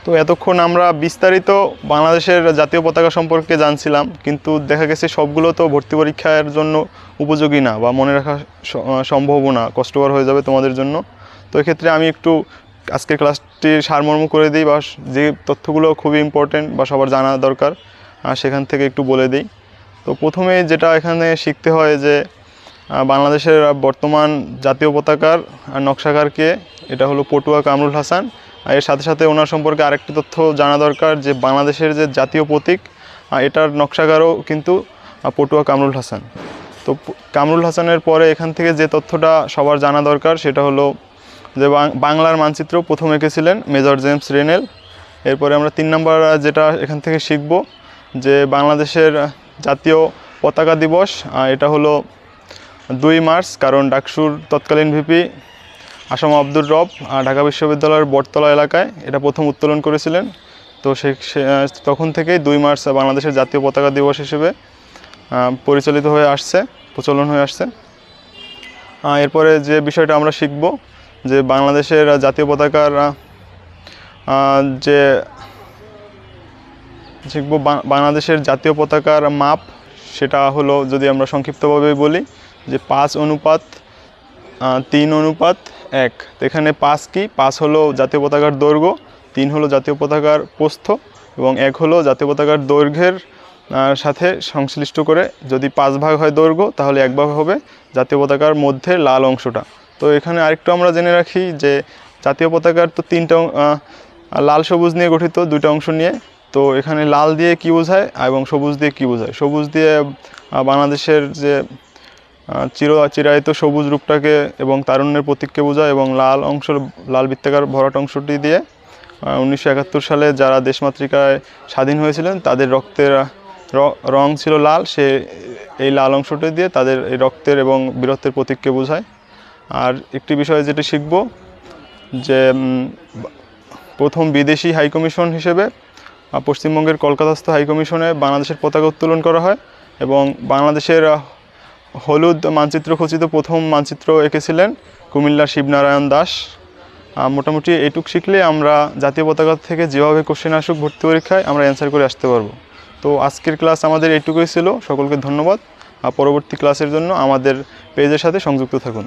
তো এতক্ষণ আমরা বিস্তারিত বাংলাদেশের জাতীয় পতাকা সম্পর্কে জানছিলাম, কিন্তু দেখা গেছে সবগুলো তো ভর্তি পরীক্ষার জন্য উপযোগী না বা মনে রাখা সম্ভবও না, কষ্টকর হয়ে যাবে তোমাদের জন্য। তো এক্ষেত্রে আমি একটু আজকের ক্লাসটির সারমর্ম করে দিই, বা যে তথ্যগুলো খুবই ইম্পর্টেন্ট বা সবার জানা দরকার সেখান থেকে একটু বলে দিই। তো প্রথমে যেটা এখানে শিখতে হয় যে বাংলাদেশের বর্তমান জাতীয় পতাকার নকশাকার কে, এটা হলো পটুয়া কামরুল হাসান। এর সাথে সাথে ওনার সম্পর্কে আরেকটি তথ্য জানা দরকার যে বাংলাদেশের যে জাতীয় প্রতীক এটার নকশাকারও কিন্তু পটুয়া কামরুল হাসান। তো কামরুল হাসানের পরে এখান থেকে যে তথ্যটা সবার জানা দরকার সেটা হলো যে বাংলার মানচিত্র প্রথম এঁকেছিলেন মেজর জেমস রেনেল। এরপরে আমরা 3 নম্বর যেটা এখান থেকে শিখব যে বাংলাদেশের জাতীয় পতাকা দিবস এটা হলো 2 মার্চ, কারণ ডাকসুর তৎকালীন ভিপি আসাম আব্দুর রব ঢাকা বিশ্ববিদ্যালয়ের বটতলা এলাকায় এটা প্রথম উত্তোলন করেছিলেন। তো তখন থেকেই 2 মার্চ বাংলাদেশের জাতীয় পতাকা দিবস হিসেবে পরিচালিত হয়ে আসছে, প্রচলন হয়ে আসছে। এরপরে যে বিষয়টা আমরা শিখব যে বাংলাদেশের জাতীয় পতাকার বাংলাদেশের জাতীয় পতাকার মাপ, সেটা হলো যদি আমরা সংক্ষিপ্তভাবে বলি যে 5:3:1। এখানে 5 কি, 5 হলো জাতীয় পতাকার দৈর্ঘ্য, 3 হলো জাতীয় পতাকার প্রস্থ এবং 1 হলো জাতীয় পতাকার দৈর্ঘ্যের সাথে সংশ্লিষ্ট করে। যদি 5 ভাগ হয় দৈর্ঘ্য তাহলে 1 ভাগ হবে জাতীয় পতাকার মধ্যে লাল অংশটা। তো এখানে আরেকটু আমরা জেনে রাখি যে জাতীয় পতাকার তো 3টা লাল সবুজ নিয়ে গঠিত, 2টা অংশ নিয়ে। তো এখানে লাল দিয়ে কী বোঝায় এবং সবুজ দিয়ে কী বোঝায়? সবুজ দিয়ে বাংলাদেশের যে চিরায়িত সবুজ রূপটাকে এবং তারুণ্যের প্রতীককে বোঝায়, এবং লাল অংশ, লাল বৃত্তাকার ভরাট অংশটি দিয়ে 1971 সালে যারা দেশমাতৃকায় স্বাধীন হয়েছিলেন তাদের রক্তের রং ছিল লাল, এই লাল অংশটি দিয়ে তাদের এই রক্তের এবং বীরত্বের প্রতীককে বোঝায়। আর একটি বিষয় যেটি শিখব যে প্রথম বিদেশি হাইকমিশন হিসেবে পশ্চিমবঙ্গের কলকাতাস্থ হাইকমিশনে বাংলাদেশের পতাকা উত্তোলন করা হয়, এবং বাংলাদেশের হলুদ মানচিত্র খচিত প্রথম মানচিত্র এঁকেছিলেন কুমিল্লার শিবনারায়ণ দাস। মোটামুটি এইটুক শিখলে আমরা জাতীয় পতাকা থেকে যেভাবে কোশ্চেন আসুক ভর্তি পরীক্ষায় আমরা অ্যান্সার করে আসতে পারবো। তো আজকের ক্লাস আমাদের এইটুকুই ছিল। সকলকে ধন্যবাদ। পরবর্তী ক্লাসের জন্য আমাদের পেজের সাথে সংযুক্ত থাকুন।